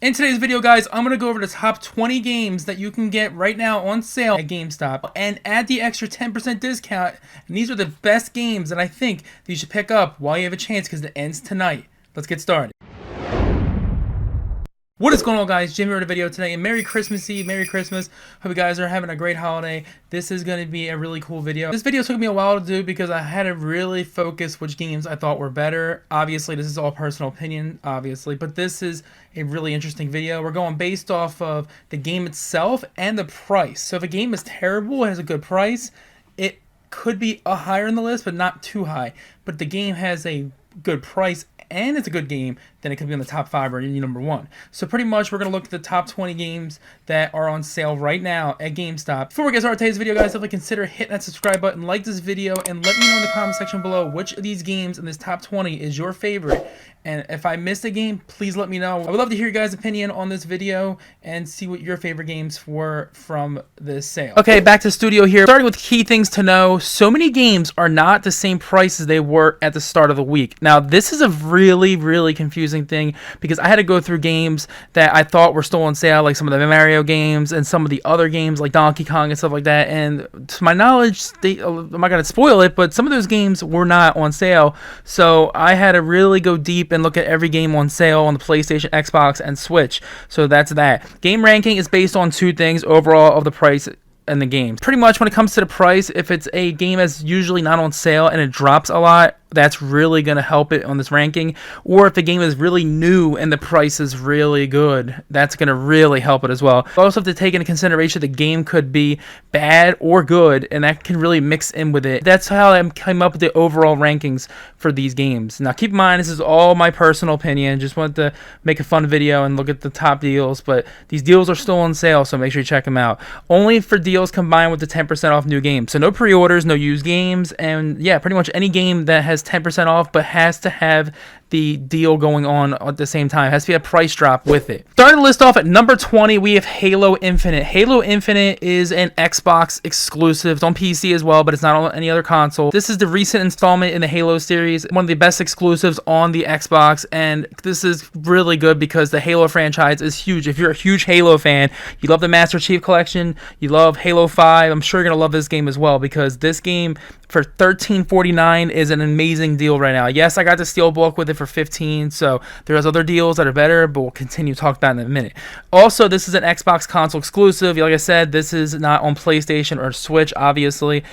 In today's video, guys, I'm going to go over the top 20 games that you can get right now on sale at GameStop and add the extra 10% discount. And these are the best games that I think that you should pick up while you have a chance because it ends tonight. Let's get started. What is going on, guys? Jimmy with a video today, and Merry Christmas Eve, Merry Christmas. Hope you guys are having a great holiday. This is going to be a really cool video. This video took me a while to do because I had to really focus which games I thought were better. Obviously, this is all personal opinion, obviously, but this is a really interesting video. We're going based off of the game itself and the price. So if a game is terrible, it has a good price, it could be higher in the list, but not too high. But the game has a good price and it's a good game, then it could be on the top 5 or number 1. So pretty much we're going to look at the top 20 games that are on sale right now at GameStop. Before we get started today's video, guys, definitely consider hitting that subscribe button, like this video, and let me know in the comment section below which of these games in this top 20 is your favorite. And if I missed a game, please let me know. I would love to hear your guys' opinion on this video and see what your favorite games were from this sale. Okay, back to the studio here. Starting with key things to know. So many games are not the same price as they were at the start of the week. Now, this is a really confusing thing because I had to go through games that I thought were still on sale, like some of the Mario games and some of the other games like Donkey Kong and stuff like that. And to my knowledge, I'm not going to spoil it, but some of those games were not on sale. So I had to really go deep and look at every game on sale on the PlayStation, Xbox, and Switch. So that's that. Game ranking is based on 2 things overall of the price and the game. Pretty much when it comes to the price, if it's a game that's usually not on sale and it drops a lot, that's really going to help it on this ranking. Or if the game is really new and the price is really good, that's going to really help it as well. You also have to take into consideration the game could be bad or good, and that can really mix in with it. That's how I came up with the overall rankings for these games. Now keep in mind, this is all my personal opinion. Just wanted to make a fun video and look at the top deals, but these deals are still on sale, so make sure you check them out. Only for deals combined with the 10% off new games. So no pre-orders, no used games, and yeah, pretty much any game that has 10% off but has to have the deal going on at the same time. It has to be a price drop with it. Starting the list off at number 20, we have Halo Infinite. Halo Infinite is an Xbox exclusive. It's on PC as well, but it's not on any other console. This is the recent installment in the Halo series, one of the best exclusives on the Xbox, and this is really good because the Halo franchise is huge. If you're a huge Halo fan, you love the Master Chief Collection, you love Halo 5, I'm sure you're going to love this game as well because this game for $13.49 is an amazing deal right now. Yes, I got the Steelbook with it for $15, so there's other deals that are better, but we'll continue to talk about in a minute. Also, this is an Xbox console exclusive. Like I said, this is not on PlayStation or Switch, obviously.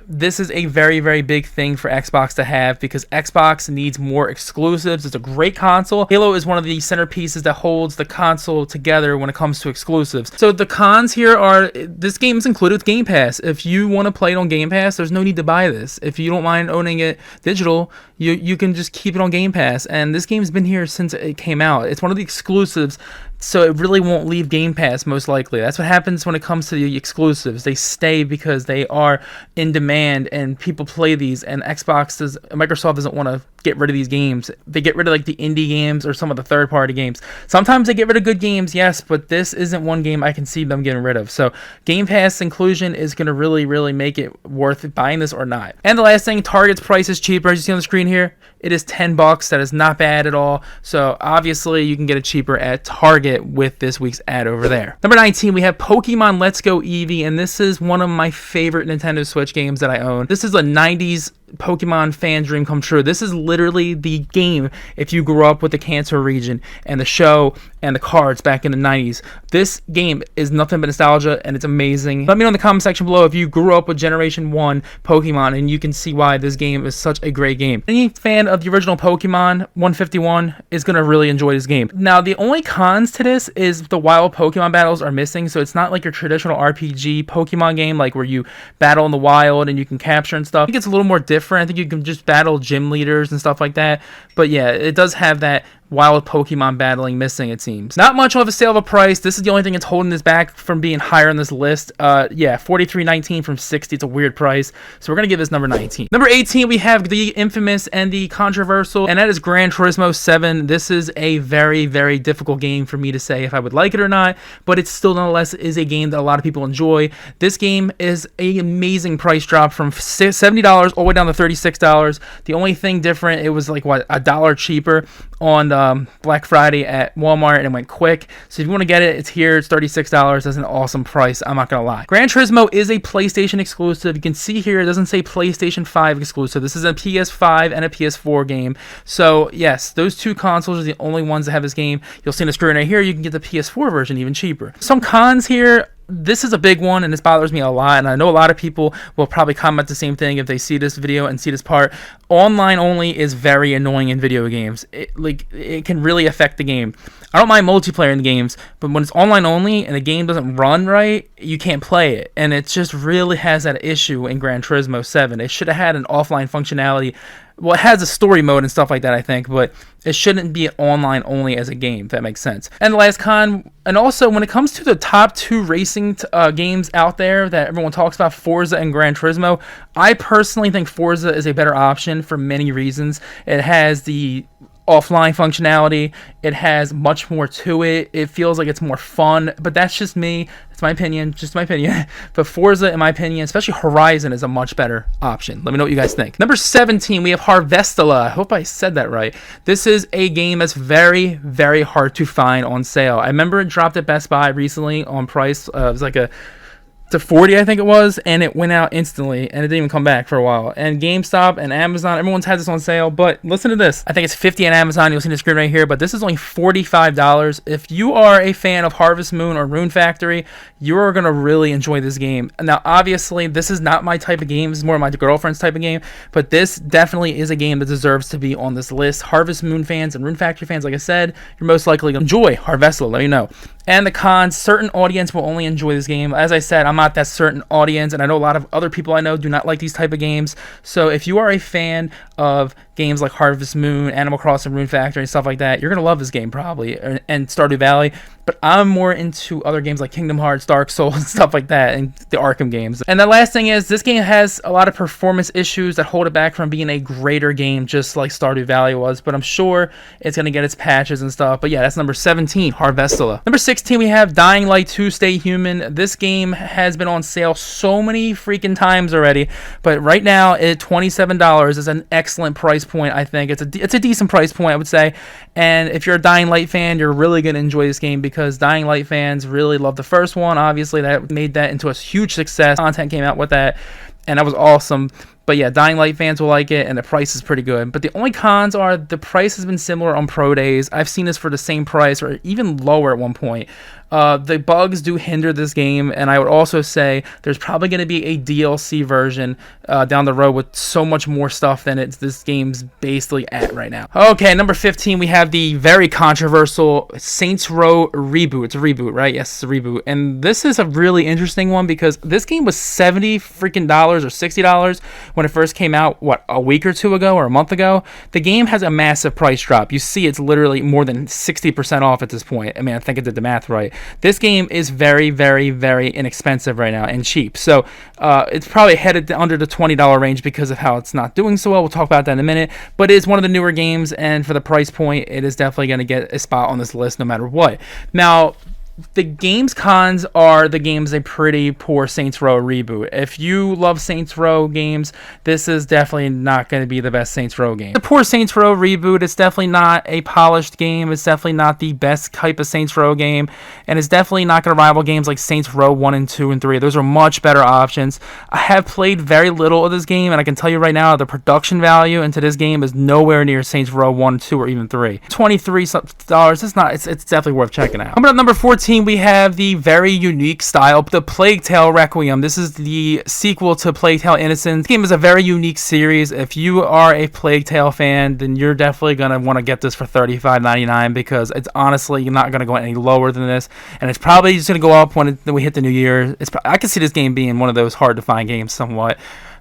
This is a very big thing for Xbox to have because Xbox needs more exclusives. It's a great console. Halo is one of the centerpieces that holds the console together when it comes to exclusives. So the cons here are this game is included with Game Pass. If you want to play it on Game Pass, there's no need to buy this. If you don't mind owning it digital, you can just keep it on Game Pass, and this game's been here since it came out. It's one of the exclusives, so it really won't leave Game Pass most likely. That's what happens when it comes to the exclusives. They stay because they are in demand and people play these, and Microsoft doesn't want to get rid of these games. They get rid of like the indie games or some of the third-party games. Sometimes they get rid of good games, yes, but this isn't one game I can see them getting rid of. So Game Pass inclusion is going to really make it worth buying this or not. And the last thing, Target's price is cheaper. As you see on the screen here, it is $10. That is not bad at all. So obviously you can get it cheaper at Target with this week's ad over there. Number 19, we have Pokemon Let's Go Eevee, and this is one of my favorite Nintendo Switch games that I own. This is a 90s Pokemon fan dream come true. This is literally the game if you grew up with the Kanto region and the show and the cards back in the 90s. This game is nothing but nostalgia and it's amazing. Let me know in the comment section below if you grew up with Generation 1 Pokemon, and you can see why this game is such a great game. Any fan of the original Pokemon 151 is going to really enjoy this game. Now, the only cons to this is the wild Pokemon battles are missing, so it's not like your traditional RPG Pokemon game like where you battle in the wild and you can capture and stuff. I think it's a little more different. I think you can just battle gym leaders and stuff like that. But yeah, it does have that wild Pokemon battling missing, it seems. Not much of a sale of a price. This is the only thing that's holding this back from being higher on this list. Yeah, $43.19 from $60. It's a weird price. So we're going to give this number 19. Number 18, we have the infamous and the controversial, and that is Gran Turismo 7. This is a very difficult game for me to say if I would like it or not, but it still nonetheless is a game that a lot of people enjoy. This game is an amazing price drop from $70 all the way down to $36. The only thing different, it was like, what, $1 cheaper on Black Friday at Walmart, and it went quick. So if you want to get it, it's here. It's $36. That's an awesome price. I'm not gonna lie. Gran Turismo is a PlayStation exclusive. You can see here it doesn't say PlayStation 5 exclusive. This is a PS5 and a PS4 game. So yes, those two consoles are the only ones that have this game. You'll see on the screen right here. You can get the PS4 version even cheaper. Some cons here. This is a big one, and this bothers me a lot, and I know a lot of people will probably comment the same thing if they see this video and see this part. Online only is very annoying in video games. It can really affect the game. I don't mind multiplayer in the games, but when it's online only and the game doesn't run right, you can't play it, and it just really has that issue in Gran Turismo 7. It should have had an offline functionality. Well, it has a story mode and stuff like that, I think, but it shouldn't be online only as a game, if that makes sense. And the last con, and also when it comes to the top two racing games out there that everyone talks about, Forza and Gran Turismo, I personally think Forza is a better option for many reasons. It has the offline functionality. It has much more to it. It feels like it's more fun, but that's just me. It's my opinion, just my opinion. But Forza, in my opinion, especially Horizon, is a much better option. Let me know what you guys think. Number 17, we have Harvestella. I hope I said that right. This is a game that's very, very hard to find on sale. I remember it dropped at Best Buy recently on price. It was like to 40, I think it was, and it went out instantly, and it didn't even come back for a while. And GameStop and Amazon, everyone's had this on sale, but listen to this. I think it's $50 on Amazon. You'll see the screen right here, but this is only $45. If you are a fan of Harvest Moon or Rune Factory, you are going to really enjoy this game. Now, obviously, this is not my type of game. This is more my girlfriend's type of game, but this definitely is a game that deserves to be on this list. Harvest Moon fans and Rune Factory fans, like I said, you're most likely going to enjoy Harvestella, let me know. And the cons, certain audience will only enjoy this game. As I said, I'm not that certain audience, and I know a lot of other people I know do not like these type of games. So if you are a fan of games like Harvest Moon, Animal Crossing, Rune Factory, and stuff like that, you're going to love this game probably, and Stardew Valley. But I'm more into other games like Kingdom Hearts, Dark Souls, and stuff like that, and the Arkham games. And the last thing is, this game has a lot of performance issues that hold it back from being a greater game, just like Stardew Valley was. But I'm sure it's going to get its patches and stuff. But yeah, that's number 17, Harvestella. Number 16, we have Dying Light 2 Stay Human. This game has been on sale so many freaking times already, but right now at $27 is an excellent price point. I think it's a decent price point, I would say. And if you're a Dying Light fan, you're really going to enjoy this game, because Dying Light fans really love the first one. Obviously, that made that into a huge success. Content came out with that, and that was awesome. But yeah, Dying Light fans will like it, and the price is pretty good. But the only cons are the price has been similar on Pro Days. I've seen this for the same price or even lower at one point. The bugs do hinder this game, and I would also say there's probably going to be a DLC version down the road with so much more stuff than this game's basically at right now. Okay, number 15, we have the very controversial Saints Row reboot. It's a reboot, right? Yes, it's a reboot. And this is a really interesting one, because this game was $70 freaking or $60 when it first came out, what, a week or two ago or a month ago. The game has a massive price drop. You see it's literally more than 60% off at this point. I mean, I think I did the math right. This game is very, very, very inexpensive right now and cheap. So it's probably headed under the $20 range because of how it's not doing so well. We'll talk about that in a minute. But it is one of the newer games, and for the price point, it is definitely going to get a spot on this list no matter what. Now, the game's cons are the game's a pretty poor Saints Row reboot. If you love Saints Row games, this is definitely not going to be the best Saints Row game. The poor Saints Row reboot, it's definitely not a polished game. It's definitely not the best type of Saints Row game, and it's definitely not going to rival games like Saints Row 1 and 2 and 3. Those are much better options. I have played very little of this game, and I can tell you right now, the production value into this game is nowhere near Saints Row 1, 2, or even 3. $23, it's definitely worth checking out. Coming up number 14, we have the very unique style, the Plague Tale Requiem. This is the sequel to Plague Tale Innocence. This game is a very unique series. If you are a Plague Tale fan, then you're definitely going to want to get this for $35.99, because it's honestly not going to go any lower than this, and it's probably just going to go up when we hit the new year. I can see this game being one of those hard to find games somewhat.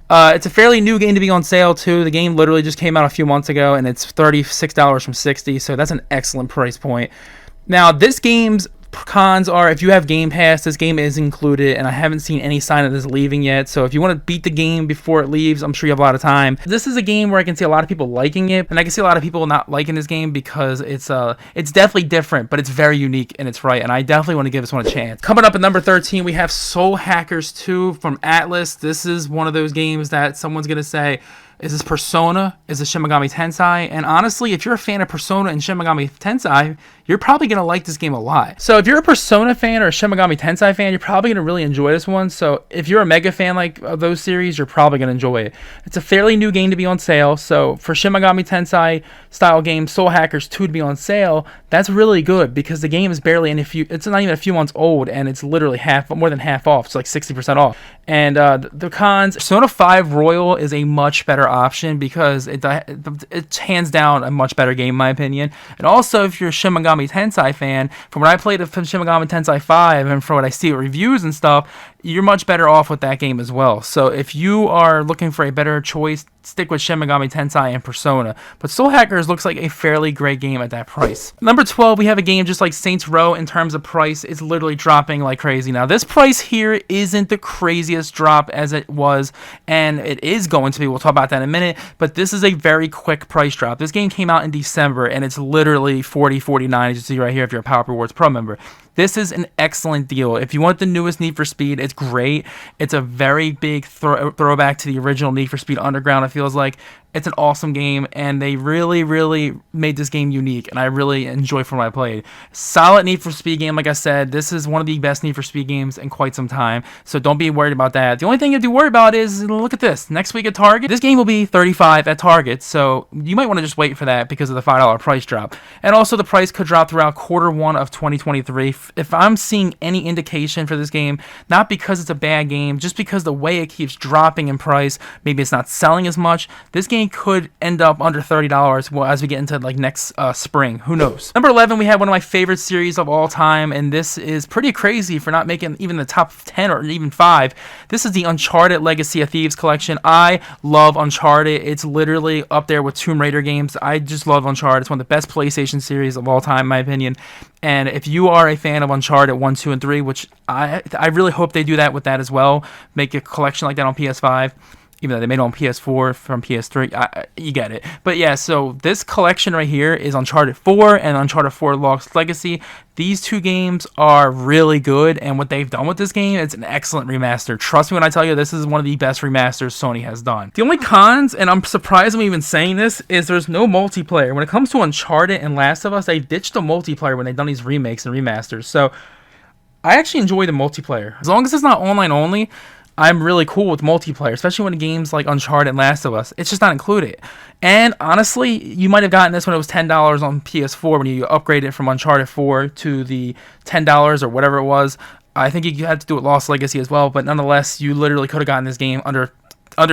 It's a fairly new game to be on sale too. The game literally just came out a few months ago, and it's $36 from $60, so that's an excellent price point. Now, this game's cons are, if you have Game Pass, this game is included, and I haven't seen any sign of this leaving yet. So if you want to beat the game before it leaves, I'm sure you have a lot of time. This is a game where I can see a lot of people liking it, and I can see a lot of people not liking this game because it's definitely different, but it's very unique and it's right, and I definitely want to give this one a chance. Coming up at number 13, we have Soul Hackers 2 from Atlas. This is one of those games that someone's gonna say, Is this Persona? Is this Shin Megami Tensei? And honestly, if you're a fan of Persona and Shin Megami Tensei, you're probably going to like this game a lot. So if you're a Persona fan or a Shin Megami Tensei fan, you're probably going to really enjoy this one. So if you're a mega fan like of those series, you're probably going to enjoy it. It's a fairly new game to be on sale. So for Shin Megami Tensei style game Soul Hackers 2 to be on sale, that's really good because the game is barely it's not even a few months old, and it's literally more than half off. It's like 60% off. And the cons, Persona 5 Royal is a much better option because it's hands down a much better game in my opinion. And also, if you're a Shin Megami Tensei fan, from what I played of Shin Megami Tensei 5 and from what I see with reviews and stuff, you're much better off with that game as well. So if you are looking for a better choice, stick with Shin Megami Tensei and Persona. But Soul Hackers looks like a fairly great game at that price. Number 12, we have a game just like Saints Row in terms of price. It's literally dropping like crazy. Now, this price here isn't the craziest drop as it was, and it is going to be. We'll talk about that in a minute, but this is a very quick price drop. This game came out in December, and it's literally $40.49, as you see right here if you're a Power Rewards Pro member. This is an excellent deal. If you want the newest Need for Speed, it's great. It's a very big throwback to the original Need for Speed Underground, it feels like. It's an awesome game, and they really, really made this game unique, and I really enjoy from what I played. Solid Need for Speed game, like I said. This is one of the best Need for Speed games in quite some time, so don't be worried about that. The only thing you have to worry about is, look at this. Next week at Target, this game will be $35 at Target, so you might want to just wait for that because of the $5 price drop. And also, the price could drop throughout Q1 of 2023. If I'm seeing any indication for this game, not because it's a bad game, just because the way it keeps dropping in price, maybe it's not selling as much, this game could end up under $30 as we get into like next spring. Who knows? Number 11, we have one of my favorite series of all time, and this is pretty crazy for not making even the top 10 or even 5. This is the Uncharted Legacy of Thieves collection. I love Uncharted. It's literally up there with Tomb Raider games. I just love Uncharted. It's one of the best PlayStation series of all time, in my opinion. And if you are a fan of Uncharted 1, 2, and 3, which I really hope they do that with that as well, make a collection like that on PS5, even though they made it on PS4 from PS3, you get it. But yeah, so this collection right here is Uncharted 4 and Uncharted 4 Lost Legacy. These two games are really good, and what they've done with this game, it's an excellent remaster. Trust me when I tell you, this is one of the best remasters Sony has done. The only cons, and I'm surprised I'm even saying this, is there's no multiplayer. When it comes to Uncharted and Last of Us, they ditched the multiplayer when they've done these remakes and remasters. So I actually enjoy the multiplayer. As long as it's not online only, I'm really cool with multiplayer, especially when games like Uncharted and Last of Us, it's just not included. And honestly, you might have gotten this when it was $10 on PS4 when you upgraded it from Uncharted 4 to the $10 or whatever it was. I think you had to do it Lost Legacy as well, but nonetheless, you literally could have gotten this game under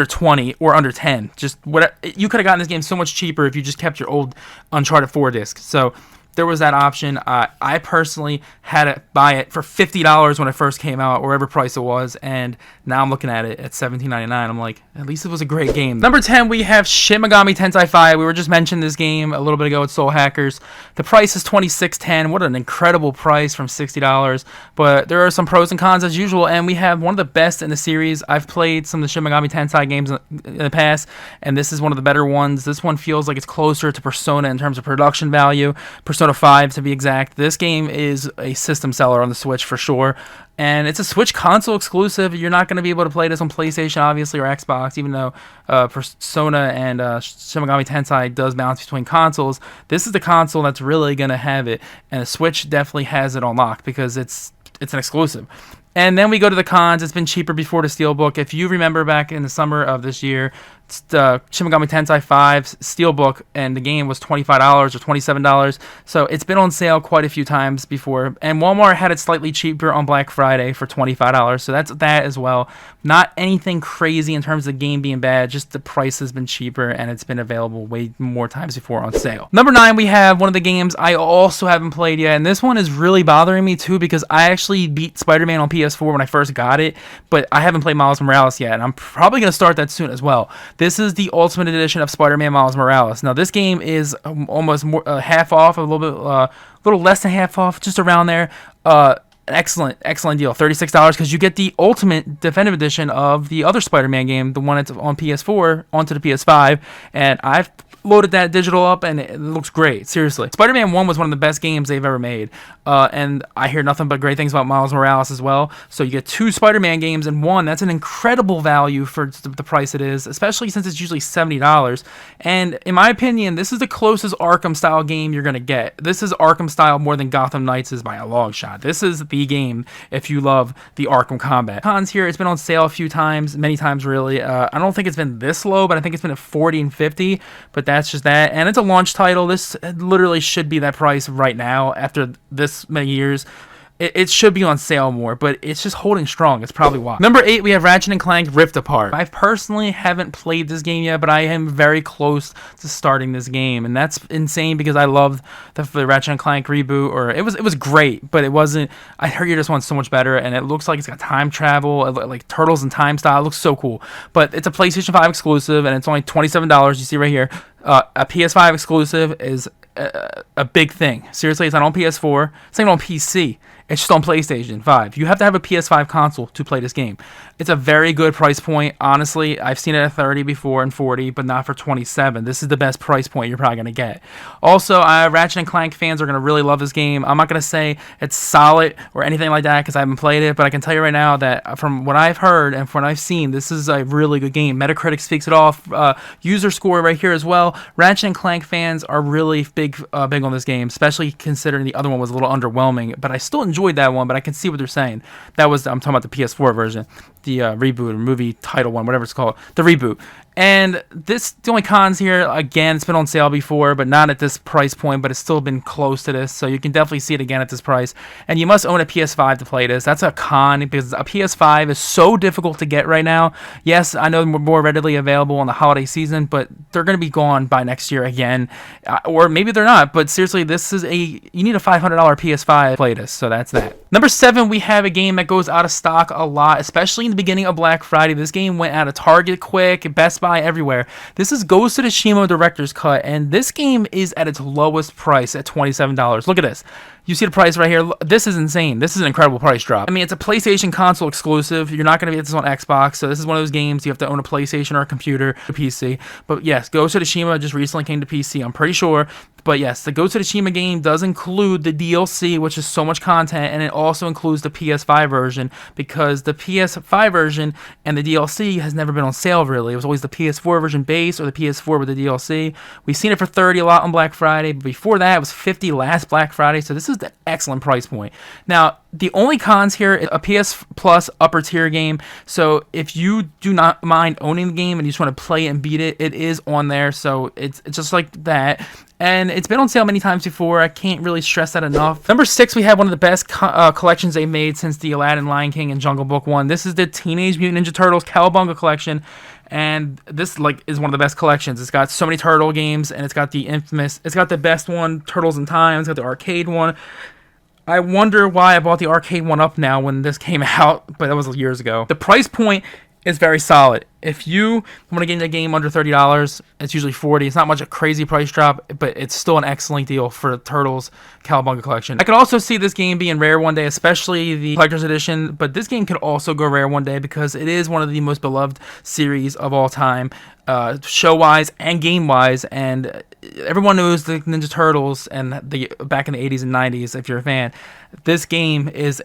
20 or under 10. Just whatever, you could have gotten this game so much cheaper if you just kept your old Uncharted 4 disc. So there was that option. I personally had to buy it for $50 when it first came out, whatever price it was, and now I'm looking at it at $17.99. I'm like, at least it was a great game. Number 10, we have Shin Megami Tensei 5. We were just mentioning this game a little bit ago with Soul Hackers. The price is $26.10. What an incredible price from $60. But there are some pros and cons as usual, and we have one of the best in the series. I've played some of the Shin Megami Tensei games in the past, and this is one of the better ones. This one feels like it's closer to Persona in terms of production value. Persona 5 to be exact. This game is a system seller on the Switch for sure, and it's a Switch console exclusive. You're not going to be able to play this on PlayStation obviously or Xbox, even though Persona and Shin Megami Tensei does bounce between consoles. This is the console that's really going to have it, and the Switch definitely has it on lock because it's an exclusive. And then we go to the cons. It's been cheaper before the Steelbook. If you remember back in the summer of this year, the Shin Megami Tensei 5 Steelbook, and the game was $25 or $27. So it's been on sale quite a few times before. And Walmart had it slightly cheaper on Black Friday for $25. So that's that as well. Not anything crazy in terms of the game being bad. Just the price has been cheaper, and it's been available way more times before on sale. Number 9, we have one of the games I also haven't played yet. And this one is really bothering me too because I actually beat Spider-Man on PS4 when I first got it. But I haven't played Miles Morales yet. And I'm probably going to start that soon as well. This is the Ultimate Edition of Spider-Man Miles Morales. Now, this game is almost half off, a little less than half off, just around there. Excellent deal, $36, because you get the Ultimate Definitive Edition of the other Spider-Man game, the one that's on PS4 onto the PS5, and loaded that digital up, and it looks great. Seriously, Spider-Man 1 was one of the best games they've ever made, and I hear nothing but great things about Miles Morales as well. So you get 2 Spider-Man games in one. That's an incredible value for the price it is, especially since it's usually $70. And in my opinion, this is the closest Arkham style game you're gonna get. This is Arkham style more than Gotham Knights is by a long shot. This is the game if you love the Arkham combat. Cons here, it's been on sale a few times, many times really. I don't think it's been this low, but I think it's been at 40 and 50. But that's just that, and it's a launch title. This literally should be that price right now after this many years. It should be on sale more, but it's just holding strong. It's probably why. Number 8, we have Ratchet & Clank Rift Apart. I personally haven't played this game yet, but I am very close to starting this game, and that's insane because I loved the Ratchet & Clank reboot. Or it was great, but it wasn't. I heard this one's so much better, and it looks like it's got time travel, like Turtles in Time style. It looks so cool, but it's a PlayStation 5 exclusive, and it's only $27. You see right here, a PS5 exclusive is a big thing. Seriously, it's not on PS4. It's not even on PC. It's just on PlayStation 5. You have to have a PS5 console to play this game. It's a very good price point. Honestly, I've seen it at 30 before and 40, but not for 27. This is the best price point you're probably going to get. Also, Ratchet & Clank fans are going to really love this game. I'm not going to say it's solid or anything like that because I haven't played it, but I can tell you right now that from what I've heard and from what I've seen, this is a really good game. Metacritic speaks it off. User score right here as well. Ratchet & Clank fans are really big on this game, especially considering the other one was a little underwhelming, but I still enjoyed that one, but I can see what they're saying. I'm talking about the PS4 version, the reboot or movie title one, whatever it's called, the reboot. And the only cons here, again, it's been on sale before, but not at this price point, but it's still been close to this, so you can definitely see it again at this price. And you must own a PS5 to play this. That's a con, because a PS5 is so difficult to get right now. Yes, I know they're more readily available in the holiday season, but they're going to be gone by next year again. Or maybe they're not, but seriously, you need a $500 PS5 to play this, so that's that. Number 7, we have a game that goes out of stock a lot, especially in the beginning of Black Friday. This game went out of Target quick, Best Buy, everywhere. This is Ghost of Tsushima Director's Cut, and this game is at its lowest price at $27. Look at this. You see the price right here. This is insane. This is an incredible price drop. I mean, it's a PlayStation console exclusive. You're not going to get this on Xbox, so this is one of those games you have to own a PlayStation or a computer, a PC. But yes, Ghost of Tsushima just recently came to PC, I'm pretty sure. But yes, the Ghost of Tsushima game does include the DLC, which is so much content, and it also includes the PS5 version, because the PS5 version and the DLC has never been on sale, really. It was always the PS4 version base or the PS4 with the DLC. We've seen it for $30 a lot on Black Friday, but before that, it was $50 last Black Friday, so this is an excellent price point. Now, the only cons here is a PS Plus upper tier game, so if you do not mind owning the game and you just want to play it and beat it, it is on there, so it's just like that. And it's been on sale many times before. I can't really stress that enough. Number 6, we have one of the best collections they made since the Aladdin, Lion King, and Jungle Book one. This is the Teenage Mutant Ninja Turtles Cowabunga collection. And this is one of the best collections. It's got so many turtle games, and it's got the best one, Turtles in Time. It's got the arcade one. I wonder why I bought the arcade one up now when this came out, but that was years ago. The price point is very solid. If you want to get into a game under $30, it's usually $40. It's not much a crazy price drop, but it's still an excellent deal for the Turtles Cowabunga collection. I could also see this game being rare one day, especially the collector's edition, but this game could also go rare one day because it is one of the most beloved series of all time, show-wise and game-wise, and everyone knows the Ninja Turtles and back in the 80s and 90s, if you're a fan. This game is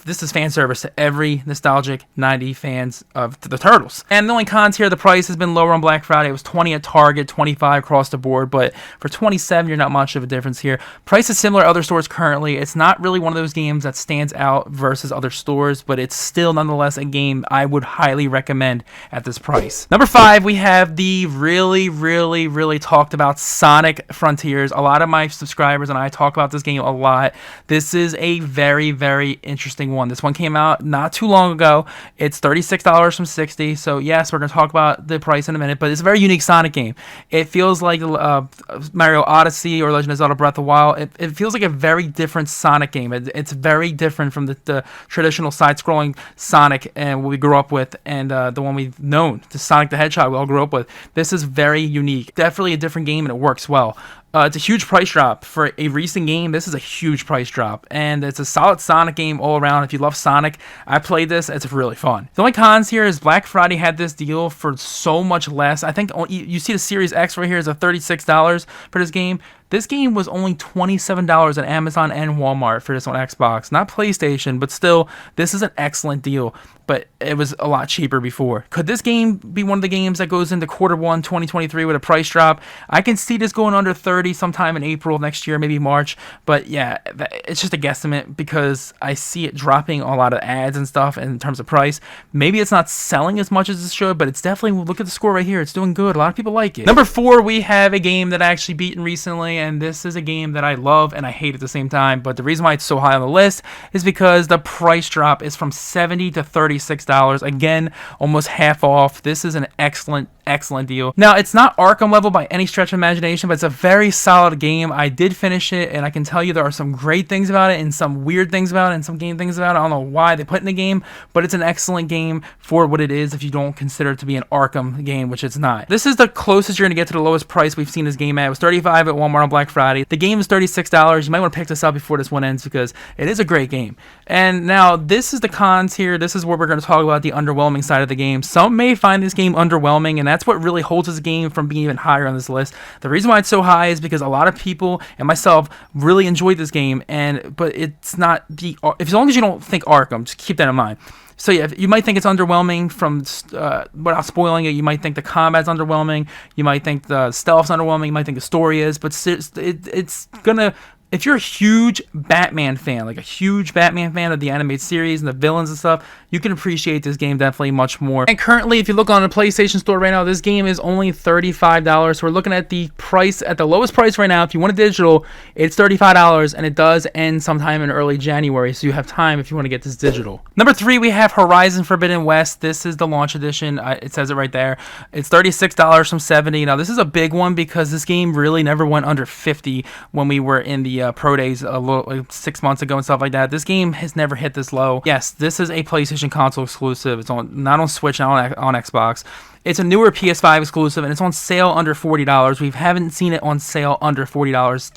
this is fan service to every nostalgic 90 fans of the Turtles. And the only cons here, the price has been lower on Black Friday. It was $20 at Target, $25 across the board, but for $27, you're not much of a difference here. Price is similar to other stores currently. It's not really one of those games that stands out versus other stores, but it's still nonetheless a game I would highly recommend at this price. Number 5, we have the really talked about Sonic Frontiers. A lot of my subscribers and I talk about this game a lot. This is a very interesting one. This one came out not too long ago. It's $36 from $60. So yes, we're going to talk about the price in a minute, but it's a very unique Sonic game. It feels like Mario Odyssey or Legend of Zelda Breath of the Wild. It feels like a very different Sonic game. It's very different from the traditional side-scrolling Sonic and what we grew up with, and the one we've known, the Sonic the Hedgehog we all grew up with. This is very unique. Definitely a different game, and it works well. It's a huge price drop for a recent game. This is a huge price drop, and it's a solid Sonic game all around. If you love Sonic, I played this. It's really fun. The only cons here is Black Friday had this deal for so much less. I think you see the Series X right here is a $36 for this game. This game was only $27 at Amazon and Walmart for this on Xbox, not PlayStation, but still, this is an excellent deal. But it was a lot cheaper before. Could this game be one of the games that goes into Q1 2023 with a price drop? I can see this going under 30 sometime in April of next year, maybe March. But yeah, it's just a guesstimate because I see it dropping a lot of ads and stuff in terms of price. Maybe it's not selling as much as it should, but it's definitely, look at the score right here. It's doing good. A lot of people like it. Number 4, we have a game that I actually beaten recently, and this is a game that I love and I hate at the same time. But the reason why it's so high on the list is because the price drop is from $70 to $36. Again, almost half off. This is an excellent deal. Now, it's not Arkham level by any stretch of imagination, but it's a very solid game. I did finish it, and I can tell you there are some great things about it and some weird things about it and some game things about it. I don't know why they put it in the game, but it's an excellent game for what it is if you don't consider it to be an Arkham game, which it's not. This is the closest you're going to get to the lowest price we've seen this game at. It was $35 at Walmart on Black Friday. The game is $36. You might want to pick this up before this one ends because it is a great game. And now, this is the cons here. This is where we're going to talk about the underwhelming side of the game. Some may find this game underwhelming, and that's what really holds this game from being even higher on this list. The reason why it's so high is because a lot of people and myself really enjoyed this game, but it's not as long as you don't think Arkham, just keep that in mind. So yeah, you might think it's underwhelming from without spoiling it. You might think the combat's underwhelming. You might think the stealth's underwhelming. You might think the story is, but it's gonna. If you're a huge Batman fan, like a huge Batman fan of the animated series and the villains and stuff, you can appreciate this game definitely much more. And currently, if you look on the PlayStation Store right now, this game is only $35. So we're looking at the price, at the lowest price right now. If you want a digital, it's $35, and it does end sometime in early January, so you have time if you want to get this digital. Number 3, we have Horizon Forbidden West. This is the launch edition. It says it right there. It's $36 from $70. Now, this is a big one because this game really never went under $50 when we were in the Pro Days like 6 months ago and stuff like that. This game has never hit this low. Yes, this is a PlayStation console exclusive. It's not on Switch, not on Xbox. It's a newer PS5 exclusive, and it's on sale under $40. We haven't seen it on sale under $40.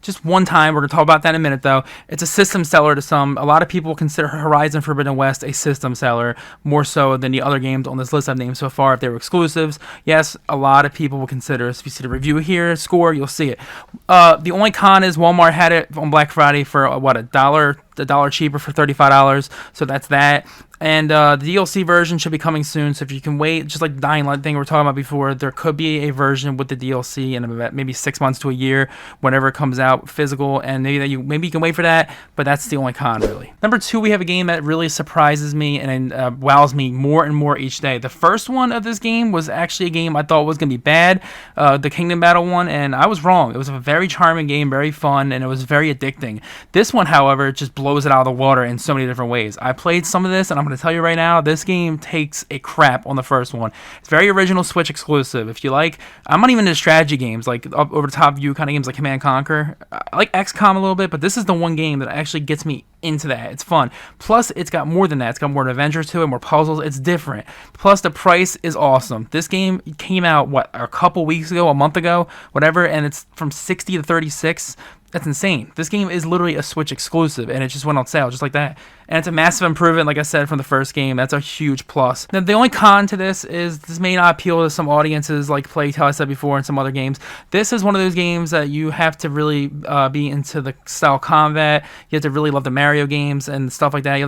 Just one time. We're going to talk about that in a minute, though. It's a system seller to some. A lot of people consider Horizon Forbidden West a system seller, more so than the other games on this list I've named so far if they were exclusives. Yes, a lot of people will consider it. If you see the review here, score, you'll see it. The only con is Walmart had it on Black Friday for, a dollar cheaper for $35, so that's that. And the DLC version should be coming soon, so if you can wait, just like the Dying Light thing we were talking about before, there could be a version with the DLC in about maybe 6 months to a year, whenever it comes out physical, and maybe you can wait for that, but that's the only con, really. Number 2, we have a game that really surprises me and wows me more and more each day. The first one of this game was actually a game I thought was going to be bad, the Kingdom Battle one, and I was wrong. It was a very charming game, very fun, and it was very addicting. This one, however, just blows it out of the water in so many different ways. I played some of this, and I'm going to tell you right now, this game takes a crap on the first one. It's very original Switch exclusive. If you like, I'm not even into strategy games, like over the top view kind of games like Command & Conquer. I like XCOM a little bit, but this is the one game that actually gets me into that. It's fun. Plus, it's got more than that. It's got more adventure to it, more puzzles. It's different. Plus, the price is awesome. This game came out, a couple weeks ago, a month ago, whatever, and it's from $60 to $36. That's insane. This game is literally a Switch exclusive, and it just went on sale just like that. And it's a massive improvement, like I said, from the first game. That's a huge plus. Now, the only con to this is this may not appeal to some audiences like Plague Tale I said before and some other games. This is one of those games that you have to really be into the style combat. You have to really love the Mario games and stuff like that. You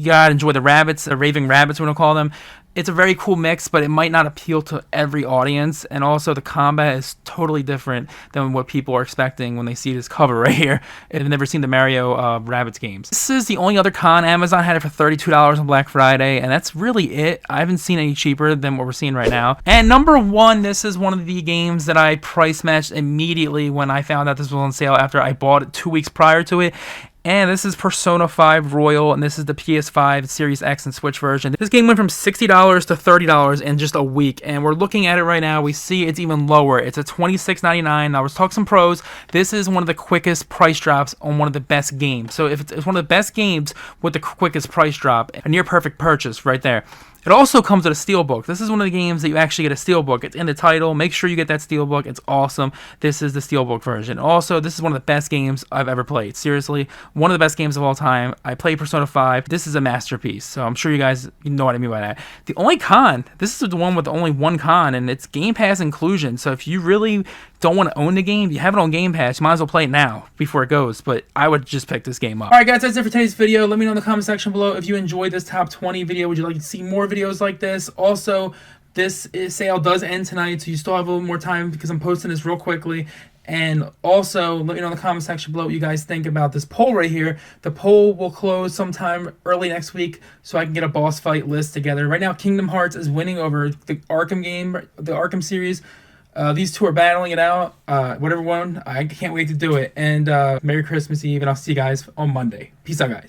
gotta enjoy the rabbits, the raving rabbits, we're gonna call them. It's a very cool mix, but it might not appeal to every audience, and also the combat is totally different than what people are expecting when they see this cover right here. They've never seen the Mario Rabbids games. This is the only other con. Amazon had it for $32 on Black Friday, and that's really it. I haven't seen any cheaper than what we're seeing right now. And number 1, this is one of the games that I price matched immediately when I found out this was on sale after I bought it 2 weeks prior to it. And this is Persona 5 Royal, and this is the PS5 Series X and Switch version. This game went from $60 to $30 in just a week, and we're looking at it right now. We see it's even lower. It's a $26.99. Now, let's talk some pros. This is one of the quickest price drops on one of the best games. So if it's one of the best games with the quickest price drop, a near perfect purchase right there. It also comes with a steelbook. This is one of the games that you actually get a steelbook. It's in the title. Make sure you get that steelbook. It's awesome. This is the steelbook version. Also, this is one of the best games I've ever played. Seriously, one of the best games of all time. I played Persona 5. This is a masterpiece. So I'm sure you guys know what I mean by that. The only con, this is the one with only one con, and it's Game Pass inclusion. So if you really don't want to own the game, you have it on Game Pass, you might as well play it now before it goes. But I would just pick this game up. Alright guys, that's it for today's video. Let me know in the comment section below if you enjoyed this top 20 video. Would you like to see more videos like this? Also, this sale does end tonight, so you still have a little more time because I'm posting this real quickly. And also, let me know in the comment section below what you guys think about this poll right here. The poll will close sometime early next week so I can get a boss fight list together. Right now, Kingdom Hearts is winning over the Arkham game, the Arkham series. These two are battling it out. Whatever one, I can't wait to do it. And Merry Christmas Eve, and I'll see you guys on Monday. Peace out, guys.